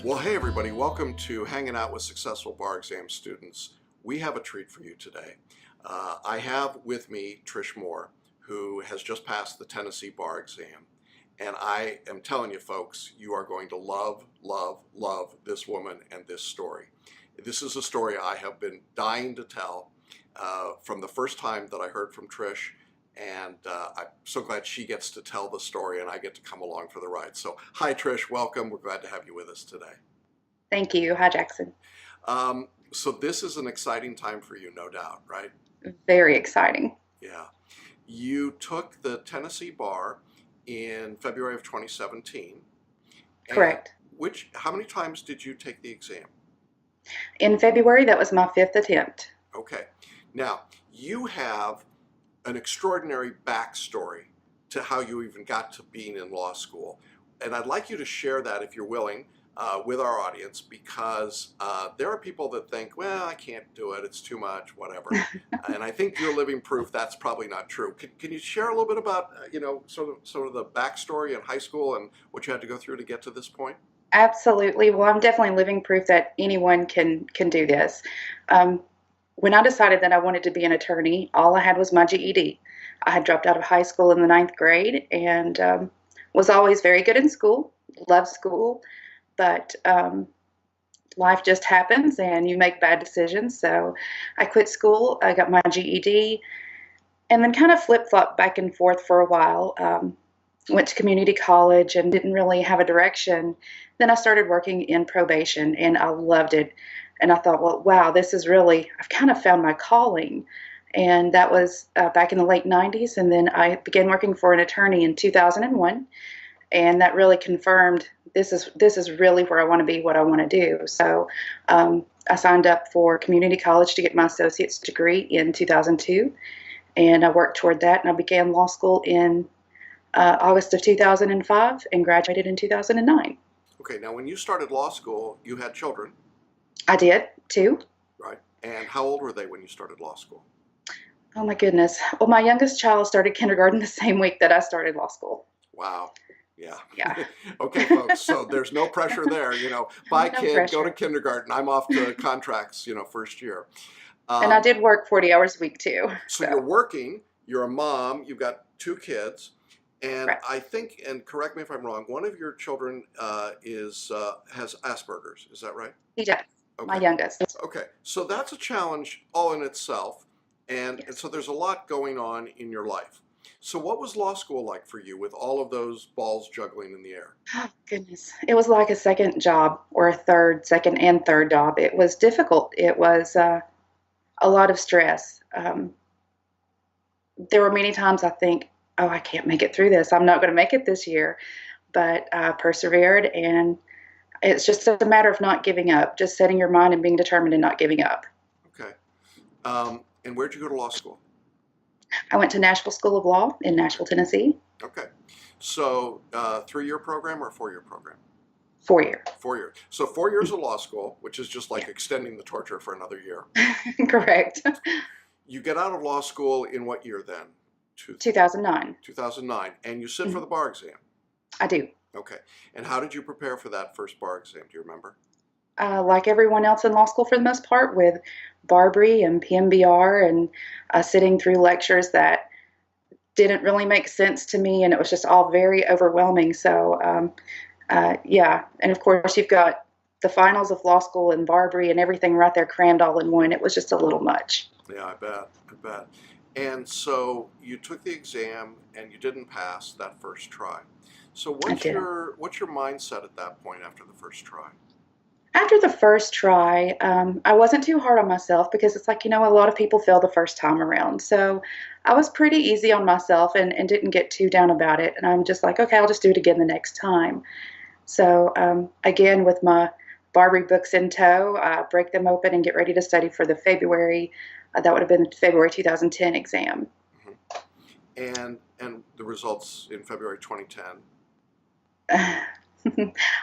Well, hey everybody, welcome to Hanging Out with Successful Bar Exam Students. We have a treat for you today. I have with me Trish Moore, who has just passed the Tennessee bar exam. And I am telling you folks, you are going to love, love, love this woman and this story. This is a story I have been dying to tell from the first time that I heard from Trish. And I'm so glad she gets to tell the story and I get to come along for the ride. So hi Trish, welcome. We're glad to have you with us today. Thank you. Hi, Jackson. So this is an exciting time for you, no doubt, right? Very exciting. Yeah. You took the Tennessee bar in February of 2017. Correct. How many times did you take the exam? In February, that was my 5th attempt. Okay. Now, you have an extraordinary backstory to how you even got to being in law school. And I'd like you to share that, if you're willing, with our audience, because there are people that think, well, I can't do it, it's too much, whatever. And I think you're living proof that's probably not true. Can you share a little bit about, sort of the backstory in high school and what you had to go through to get to this point? Absolutely. Well, I'm definitely living proof that anyone can do this. When I decided that I wanted to be an attorney, all I had was my GED. I had dropped out of high school in the 9th grade and was always very good in school, loved school, but life just happens and you make bad decisions. So I quit school, I got my GED, and then kind of flip-flopped back and forth for a while. Went to community college and didn't really have a direction. Then I started working in probation and I loved it. And I thought, well, wow, this is really, I've kind of found my calling. And that was back in the late 90s. And then I began working for an attorney in 2001. And that really confirmed this is really where I want to be, what I want to do. So I signed up for community college to get my associate's degree in 2002. And I worked toward that. And I began law school in August of 2005 and graduated in 2009. Okay, now when you started law school, you had children. I did, too. Right. And how old were they when you started law school? Oh, my goodness. Well, my youngest child started kindergarten the same week that I started law school. Wow. Yeah. Yeah. Okay, folks. So there's no pressure there. Bye, No kid, pressure. go to kindergarten. I'm off to contracts, first year. And I did work 40 hours a week, too. So you're working, you're a mom, you've got 2 kids. And Correct. I think, and correct me if I'm wrong, one of your children has Asperger's. Is that right? He does. Okay. My youngest. Okay. So that's a challenge all in itself. And Yes. so there's a lot going on in your life. So what was law school like for you with all of those balls juggling in the air? Oh, goodness. It was like a second job or a second and third job. It was difficult. It was a lot of stress. There were many times I think, oh, I can't make it through this. I'm not going to make it this year. But I persevered, and it's just a matter of not giving up, just setting your mind and being determined and not giving up. Okay. And where'd you go to law school? I went to Nashville School of Law in Nashville, Tennessee. Okay. So 3-year program or 4-year program? 4 year. 4 years. So 4 years of law school, which is just like extending the torture for another year. Correct. You get out of law school in what year then? 2009. 2009. And you sit for the bar exam? I do. Okay. And how did you prepare for that first bar exam? Do you remember? Like everyone else in law school for the most part, with Barbary and PMBR and sitting through lectures that didn't really make sense to me, and it was just all very overwhelming. So, yeah. And of course, you've got the finals of law school and Barbary and everything right there crammed all in one. It was just a little much. Yeah, I bet. And so you took the exam and you didn't pass that first try. So what's your mindset at that point after the first try? After the first try, I wasn't too hard on myself because it's like, a lot of people fail the first time around. So I was pretty easy on myself and didn't get too down about it. And I'm just like, okay, I'll just do it again the next time. So again, with my Barbary books in tow, I break them open and get ready to study for the February, that would have been the February 2010 exam. Mm-hmm. And the results in February 2010?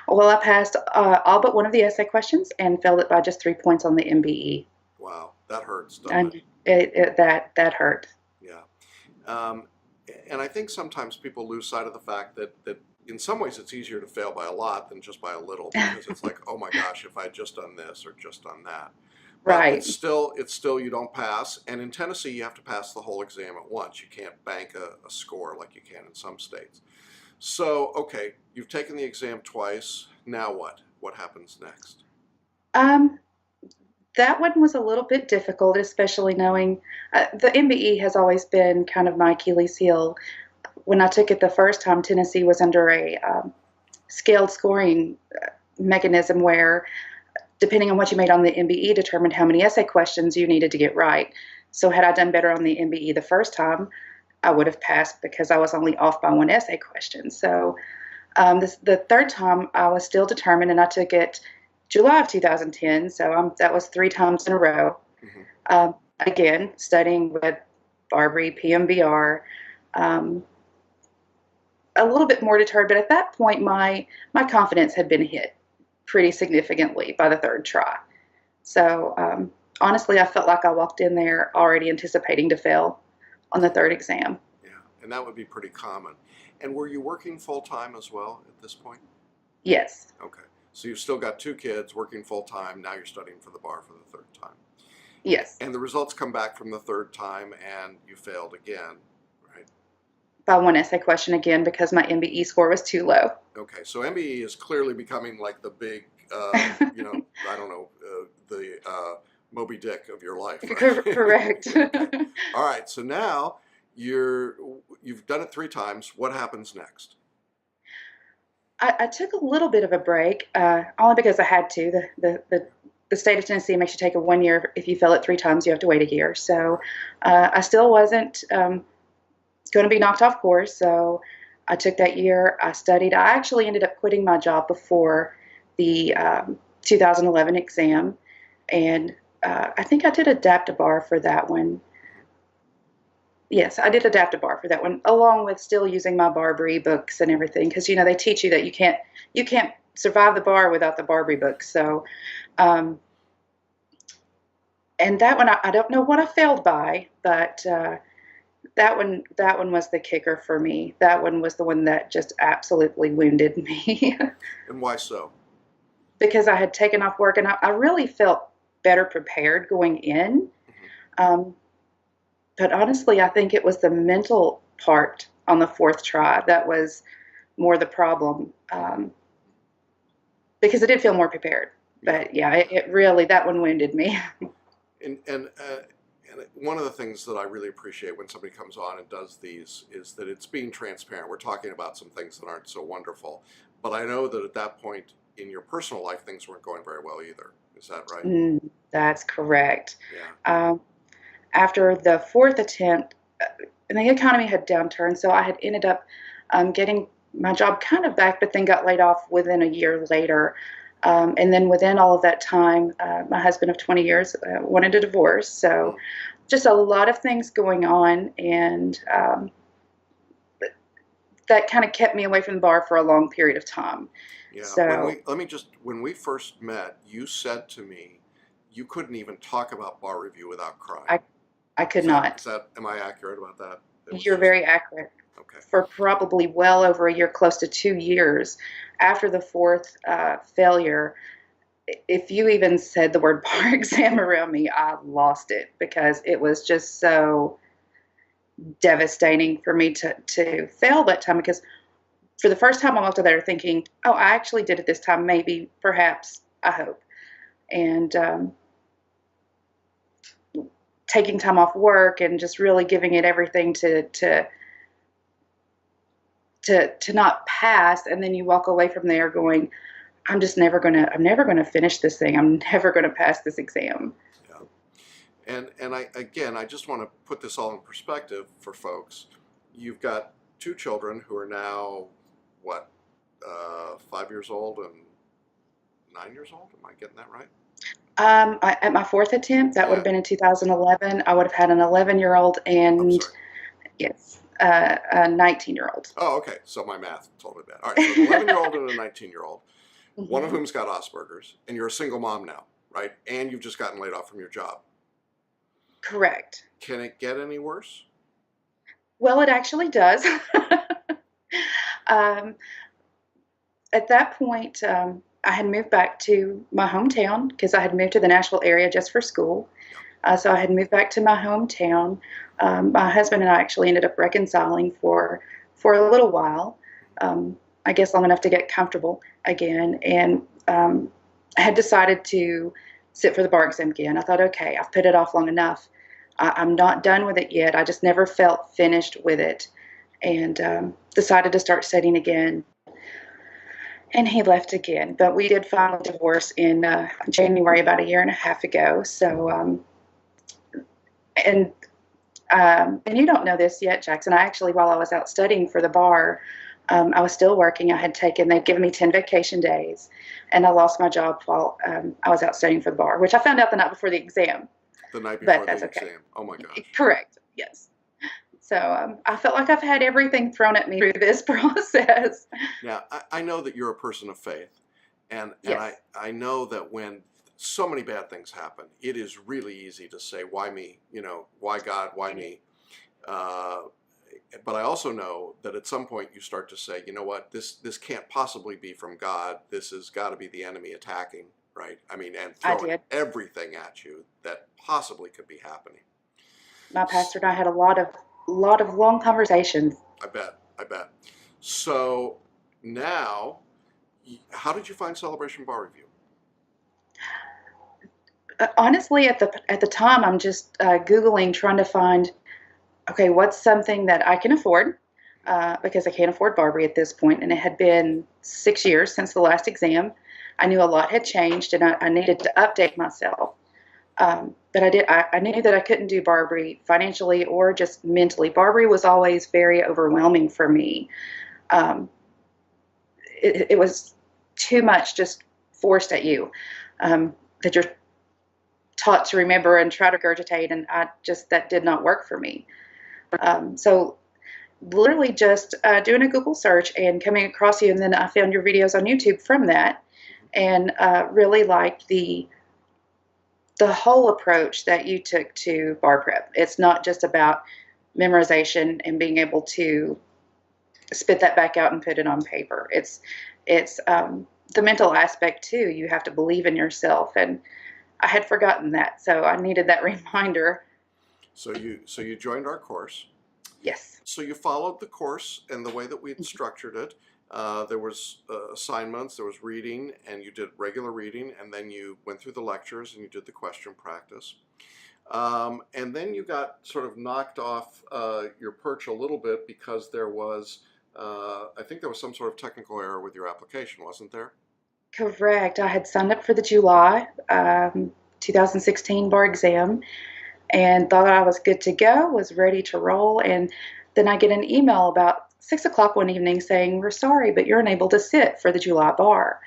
Well, I passed all but one of the essay questions and failed it by just 3 points on the MBE. Wow, that hurts, doesn't it? That hurt. Yeah. And I think sometimes people lose sight of the fact that in some ways it's easier to fail by a lot than just by a little, because it's like, oh my gosh, if I had just done this or just done that. But Right. it's still you don't pass. And in Tennessee, you have to pass the whole exam at once. You can't bank a score like you can in some states. So, okay, you've taken the exam twice. Now what? What happens next? Um, that one was a little bit difficult, especially knowing the MBE has always been kind of my Achilles heel. When I took it the first time, Tennessee was under a scaled scoring mechanism where, depending on what you made on the MBE, determined how many essay questions you needed to get right. So had I done better on the MBE the first time, I would have passed because I was only off by one essay question. So the third time, I was still determined, and I took it July of 2010. So that was 3 times in a row. Again, studying with Barbary, PMBR, a little bit more deterred, but at that point, my confidence had been hit pretty significantly by the third try. So honestly, I felt like I walked in there already anticipating to fail on the third exam. Yeah, and that would be pretty common. And were you working full time as well at this point? Yes. Okay, so you've still got 2 kids working full time. Now you're studying for the bar for the third time. Yes. And the results come back from the third time, and you failed again, right? By one essay question again because my MBE score was too low. Okay, so MBE is clearly becoming like the big, I don't know, the Moby Dick of your life, right? Correct. Okay. All right, so now you've done it 3 times. What happens next? I took a little bit of a break, only because I had to. The state of Tennessee makes you take a 1 year. If you fail it 3 times, you have to wait a year. So I still wasn't going to be knocked off course. So I took that year. I studied. I actually ended up quitting my job before the 2011 exam, and I think I did adapt a bar for that one. Yes, I did adapt a bar for that one, along with still using my Barbary books and everything, because they teach you that you can't survive the bar without the Barbary books. So, and that one I don't know what I failed by, but that one was the kicker for me. That one was the one that just absolutely wounded me. And why so? Because I had taken off work, and I really felt better prepared going in. But honestly, I think it was the mental part on the fourth try that was more the problem, because I did feel more prepared. But yeah, it really, that one wounded me. And one of the things that I really appreciate when somebody comes on and does these is that it's being transparent. We're talking about some things that aren't so wonderful, but I know that at that point in your personal life, things weren't going very well either. Is that right? That's correct. Yeah. After the fourth attempt, and the economy had downturned, so I had ended up getting my job kind of back, but then got laid off within a year later. And then within all of that time, my husband of 20 years wanted a divorce. So just a lot of things going on, and that kind of kept me away from the bar for a long period of time. Yeah. So When we first met, you said to me you couldn't even talk about bar review without crying. I could not. Am I accurate about that? You're very accurate. Okay. For probably well over a year, close to 2 years after the fourth failure, if you even said the word bar exam around me, I lost it, because it was just so devastating for me to fail that time. Because for the first time, I walked out there thinking, oh, I actually did it this time, maybe, perhaps, I hope. And taking time off work and just really giving it everything to not pass, and then you walk away from there going, I'm never gonna finish this thing. I'm never gonna pass this exam. Yeah. And I just want to put this all in perspective for folks. You've got 2 children who are now what, 5 years old and 9 years old. Am I getting that right? At my fourth attempt, that would have been in 2011. I would have had an 11-year-old and yes, a 19-year-old. Oh, okay. So my math totally bad. All right. So an 11-year-old and a 19-year-old, one of whom's got Asperger's, and you're a single mom now, right? And you've just gotten laid off from your job. Correct. Can it get any worse? Well, it actually does. at that point, I had moved back to my hometown because I had moved to the Nashville area just for school. So I had moved back to my hometown. My husband and I actually ended up reconciling for a little while. I guess long enough to get comfortable again, and I had decided to sit for the bar exam again. I thought, okay, I've put it off long enough. I'm not done with it yet. I just never felt finished with it, and decided to start studying again. And he left again, but we did file a divorce in January, about a year and a half ago. So, and and you don't know this yet, Jackson. I actually, while I was out studying for the bar, I was still working. They'd given me 10 vacation days, and I lost my job while I was out studying for the bar, which I found out the night before the exam. The night before But that's the okay. exam. Oh my gosh. Correct. Yes. So I felt like I've had everything thrown at me through this process. Now, I know that you're a person of faith, and Yes. I know that when so many bad things happen, it is really easy to say, why me? You know, why God? Why me? Uh, but I also know that at some point you start to say, you know what, this can't possibly be from God. This has got to be the enemy attacking, right? I mean, and I throwing did. everything at you that possibly could be happening. My pastor and I had a lot of long conversations. I bet. So now, how did you find Celebration Bar Review? Honestly, at the time, I'm just Googling, trying to find, okay, what's something that I can afford, because I can't afford Barbary at this point, and it had been 6 years since the last exam. I knew a lot had changed, and I needed to update myself. But I knew that I couldn't do Barbary financially or just mentally. Barbary was always very overwhelming for me. Um, it was too much just forced at you, that you're taught to remember and try to regurgitate, and that did not work for me. So literally just doing a Google search and coming across you, and then I found your videos on YouTube from that, and really liked the whole approach that you took to bar prep. It's not just about memorization and being able to spit that back out and put it on paper. It's the mental aspect too. You have to believe in yourself, and I had forgotten that, so I needed that reminder. So you joined our course. Yes. So you followed the course and the way that we had structured it. There was assignments, there was reading, and you did regular reading, and then you went through the lectures and you did the question practice. And then you got sort of knocked off your perch a little bit because there was, I think there was some sort of technical error with your application, wasn't there? Correct. I had signed up for the July 2016 bar exam and thought I was good to go, was ready to roll. And then I get an email about 6 o'clock one evening saying, "We're sorry, but you're unable to sit for the July bar."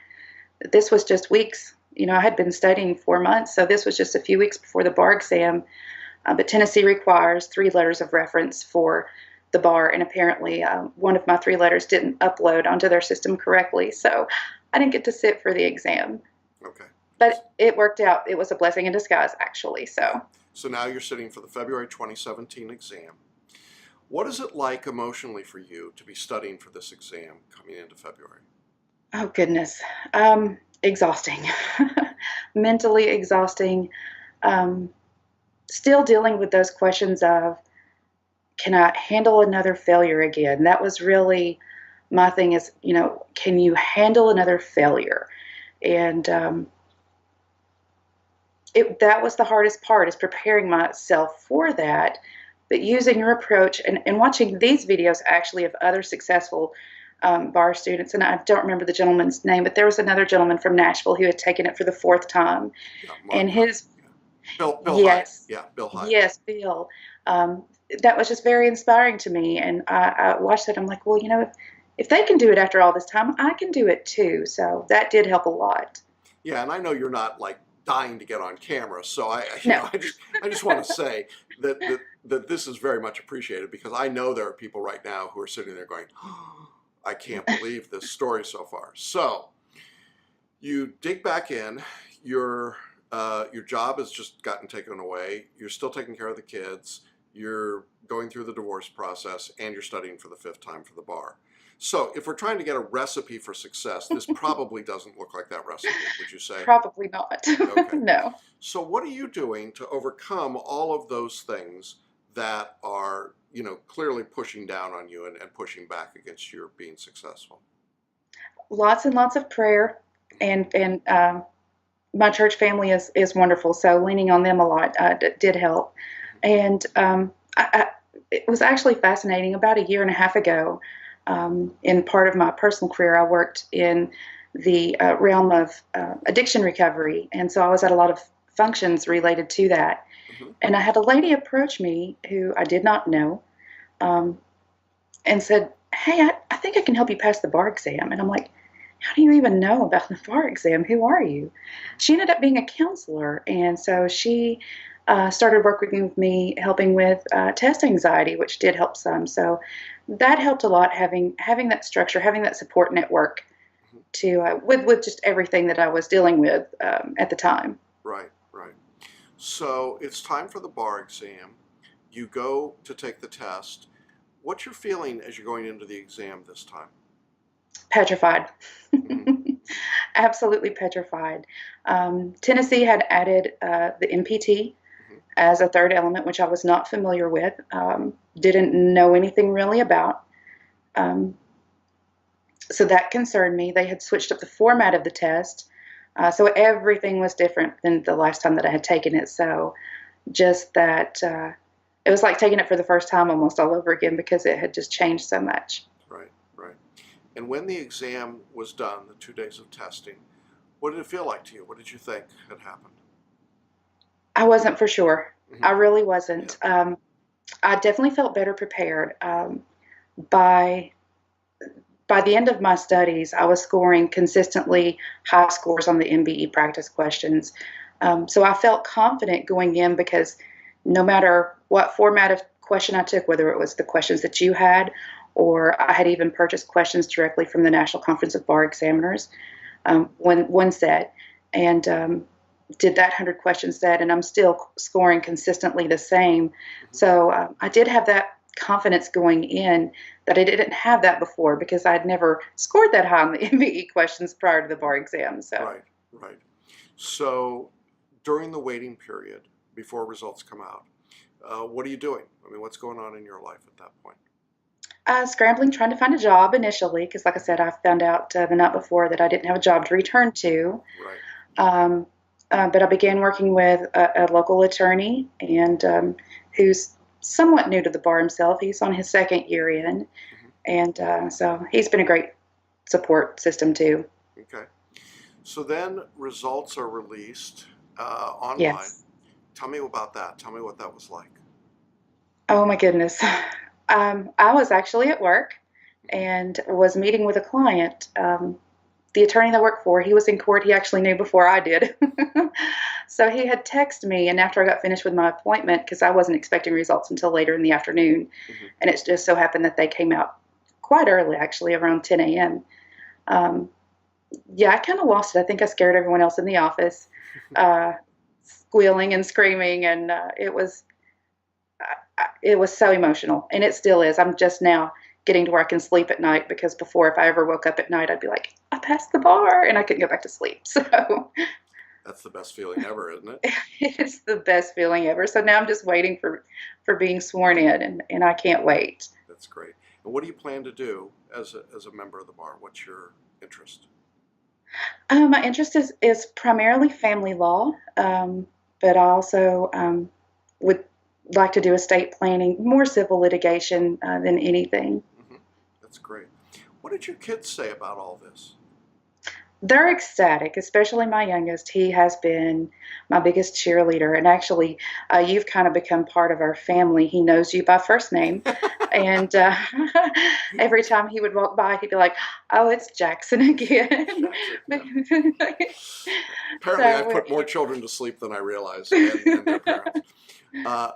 This was just weeks. I had been studying 4 months, so this was just a few weeks before the bar exam. But Tennessee requires 3 letters of reference for the bar, and apparently one of my 3 letters didn't upload onto their system correctly, so I didn't get to sit for the exam. Okay. But it worked out. It was a blessing in disguise, actually. So now you're sitting for the February 2017 exam. What is it like emotionally for you to be studying for this exam coming into February? Oh goodness, exhausting, mentally exhausting. Um, Still dealing with those questions of, can I handle another failure again? That was really my thing is, can you handle another failure? And that was the hardest part, is preparing myself for that, but using your approach and watching these videos actually of other successful bar students. And I don't remember the gentleman's name, but there was another gentleman from Nashville who had taken it for the 4th time. Yeah, Mark, And his, Bill Hyde. yes, Yeah, Bill Hyde. yes, Bill. That was just very inspiring to me. And I watched that. I'm like, well, if they can do it after all this time, I can do it too. So that did help a lot. Yeah, and I know you're not like dying to get on camera, so No. I just want to say that this is very much appreciated, because I know there are people right now who are sitting there going, oh, I can't believe this story so far. So you dig back in, your job has just gotten taken away, you're still taking care of the kids, you're going through the divorce process, and you're studying for the 5th time for the bar. So if we're trying to get a recipe for success, this probably doesn't look like that recipe, would you say? Probably not. Okay. No. So what are you doing to overcome all of those things that are, clearly pushing down on you and pushing back against your being successful? Lots and lots of prayer, and my church family is wonderful. So leaning on them a lot did help. And it was actually fascinating. About a year and a half ago, in part of my personal career, I worked in the realm of addiction recovery, and so I was at a lot of functions related to that. Mm-hmm. And I had a lady approach me who I did not know, um, and said, "Hey, I think I can help you pass the bar exam." And I'm like, "How do you even know about the bar exam? Who are you?" She ended up being a counselor, and so she started working with me, helping with test anxiety, which did help some. So that helped a lot, having that structure, having that support network to with just everything that I was dealing with at the time. Right, right. So it's time for the bar exam. You go to take the test. What's your feeling as you're going into the exam this time? Petrified. Mm-hmm. Absolutely petrified. Tennessee had added the MPT Mm-hmm. as a third element, which I was not familiar with, didn't know anything really about. Um, so that concerned me. They had switched up the format of the test, so everything was different than the last time that I had taken it. So just that it was like taking it for the first time almost all over again because it had just changed so much. Right, right. And when the exam was done, the 2 days of testing, what did it feel like to you? What did you think had happened? I wasn't for sure. Mm-hmm. I really wasn't. Yeah. I definitely felt better prepared. By by the end of my studies, I was scoring consistently high scores on the MBE practice questions. So I felt confident going in because no matter what format of question I took, whether it was the questions that you had, or I had even purchased questions directly from the National Conference of Bar Examiners, one set, and did that 100 question set, and I'm still scoring consistently the same. So I did have that confidence going in that I didn't have that before because I'd never scored that high on the MBE questions prior to the bar exam. So Right, right. So during the waiting period before results come out, what are you doing? I mean, what's going on in your life at that point? scrambling, trying to find a job initially because, like I said, I found out the night before that I didn't have a job to return to. Right. Um, but I began working with a local attorney and who's somewhat new to the bar himself. He's on his second year in, Mm-hmm. and so he's been a great support system too. Okay. So then results are released online. Yes. Tell me about that. Tell me what that was like. Oh my goodness. I was actually at work Mm-hmm. and was meeting with a client. The attorney that I worked for, he was in court. He actually knew before I did. So he had texted me, and after I got finished with my appointment, because I wasn't expecting results until later in the afternoon, Mm-hmm. and it just so happened that they came out quite early, actually, around 10 a.m. Um, yeah, I kind of lost it. I think I scared everyone else in the office, squealing and screaming, and it was so emotional, and it still is. I'm just now getting to where I can sleep at night because before, if I ever woke up at night, I'd be like, I passed the bar, and I couldn't go back to sleep. So That's the best feeling ever, isn't it? it's the best feeling ever. So now I'm just waiting for being sworn in, and I can't wait. That's great. And what do you plan to do as a member of the bar? What's your interest? My interest is primarily family law, but I also would like to do estate planning, more civil litigation than anything. Mm-hmm. That's great. What did your kids say about all this? They're ecstatic, especially my youngest. He has been my biggest cheerleader, and actually, you've kind of become part of our family. He knows you by first name, and every time he would walk by, he'd be like, "Oh, it's Jackson again." Jackson, yeah. Apparently, I've So put more children to sleep than I realized, and their parents.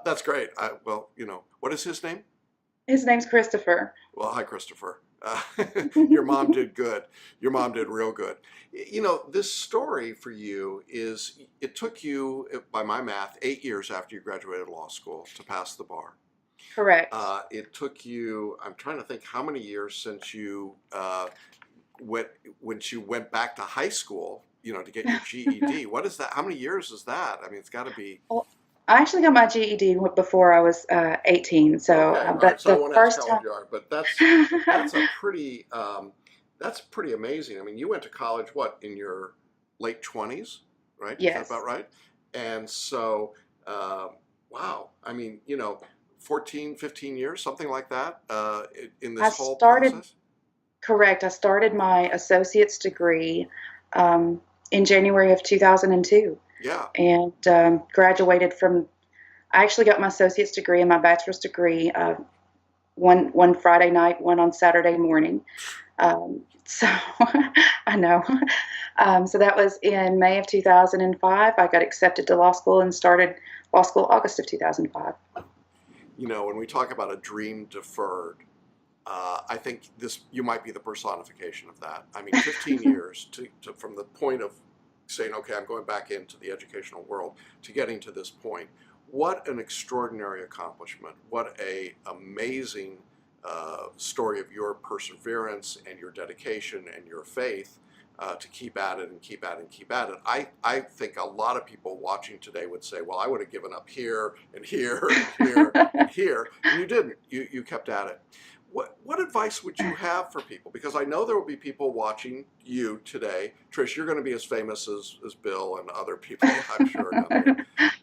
That's great. Well, what is his name? his name's Christopher. Well, hi, Christopher. Your mom did good. Your mom did real good. This story for you it took you, by my math, 8 years after you graduated law school to pass the bar. Correct. It took you, I'm trying to think how many years since you went, when you went back to high school, to get your GED. What is that? How many years is that? I mean, it's got to be. Well, I actually got my GED before I was 18. So, Okay, all right. but So I the won't ask first how old time, you are, but that's a pretty that's pretty amazing. I mean, you went to college what, in your late 20s, right? Is that about yes, right? And so, wow. I mean, 14, 15 years, something like that, in I this whole started, process. correct. I started my associate's degree in January of 2002 Yeah. and graduated from. I actually got my associate's degree and my bachelor's degree one Friday night, one on Saturday morning. So I know. So that was in May of 2005. I got accepted to law school and started law school August of 2005. When we talk about a dream deferred, I think you might be the personification of that. I mean, 15 years from the point of saying, okay, I'm going back into the educational world to getting to this point. What an extraordinary accomplishment. What a amazing story of your perseverance and your dedication and your faith to keep at it and keep at it and keep at it. I think a lot of people watching today would say, well, I would have given up here and here and here and here. And you didn't. You kept at it. What advice would you have for people? Because I know there will be people watching you today. Trish, you're going to be as famous as Bill and other people, I'm sure.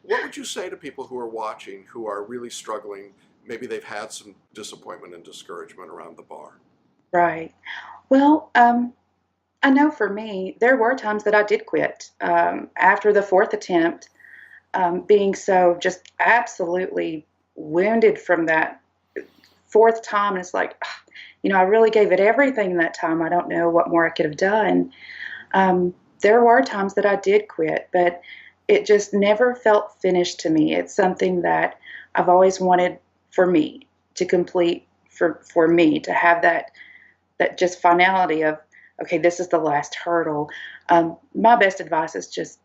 What would you say to people who are watching, who are really struggling? Maybe they've had some disappointment and discouragement around the bar. Right. Well, I know for me, there were times that I did quit after the fourth attempt, being so just absolutely wounded from that fourth time. And it's like, I really gave it everything that time. I don't know what more I could have done. There were times that I did quit, but it just never felt finished to me. It's something that I've always wanted for me to complete, for me to have that just finality of, okay, this is the last hurdle. My best advice is just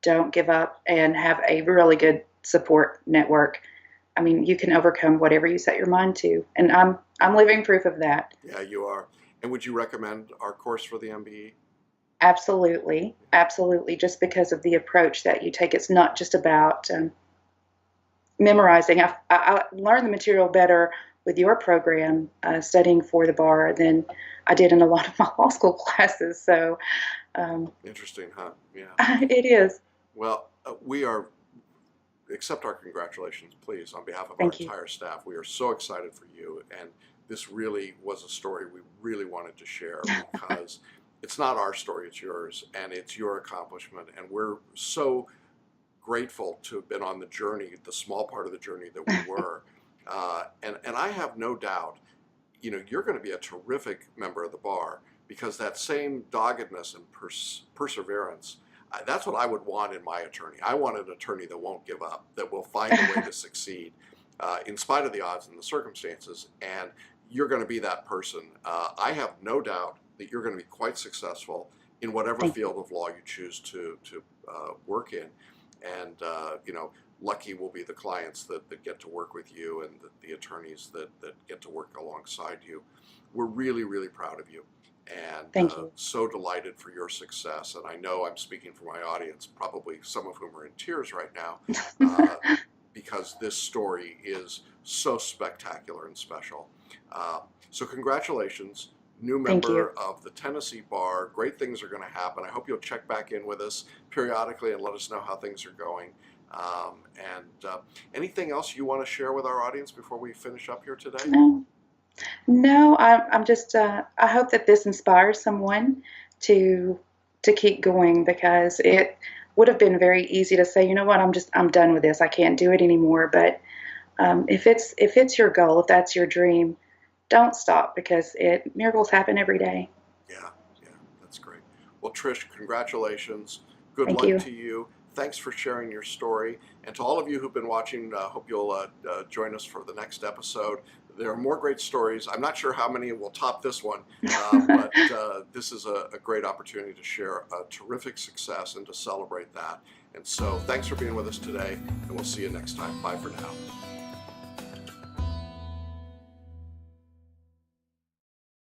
don't give up and have a really good support network. I mean, you can overcome whatever you set your mind to, and I'm living proof of that. Yeah, you are. And would you recommend our course for the MBE? Absolutely, absolutely. Just because of the approach that you take, it's not just about memorizing. I learned the material better with your program, studying for the bar, than I did in a lot of my law school classes. So Interesting, huh? Yeah. it is. Well, accept our congratulations, please, on behalf of our Thank you. entire staff. We are so excited for you, and this really was a story we really wanted to share because it's not our story, it's yours, and it's your accomplishment, and we're so grateful to have been on the journey, the small part of the journey that we were. And I have no doubt, you're going to be a terrific member of the bar because that same doggedness and perseverance, that's what I would want in my attorney. I want an attorney that won't give up, that will find a way to succeed in spite of the odds and the circumstances. And you're going to be that person. I have no doubt that you're going to be quite successful in whatever Thank field of law you choose to work in. And, lucky will be the clients that get to work with you and the attorneys that get to work alongside you. We're really, really proud of you. And Thank you. so delighted for your success. And I know I'm speaking for my audience, probably some of whom are in tears right now, because this story is so spectacular and special. So congratulations, new Thank you. member of the Tennessee Bar. Great things are going to happen. I hope you'll check back in with us periodically and let us know how things are going. Anything else you want to share with our audience before we finish up here today? No, I'm just. I hope that this inspires someone to keep going because it would have been very easy to say, you know what, I'm done with this. I can't do it anymore. But if it's your goal, if that's your dream, don't stop because miracles happen every day. Yeah, that's great. Well, Trish, congratulations. Good Thank luck you. to you. Thanks for sharing your story. And to all of you who've been watching, hope you'll join us for the next episode. There are more great stories. I'm not sure how many will top this one, but this is a great opportunity to share a terrific success and to celebrate that. And so thanks for being with us today, and we'll see you next time. Bye for now.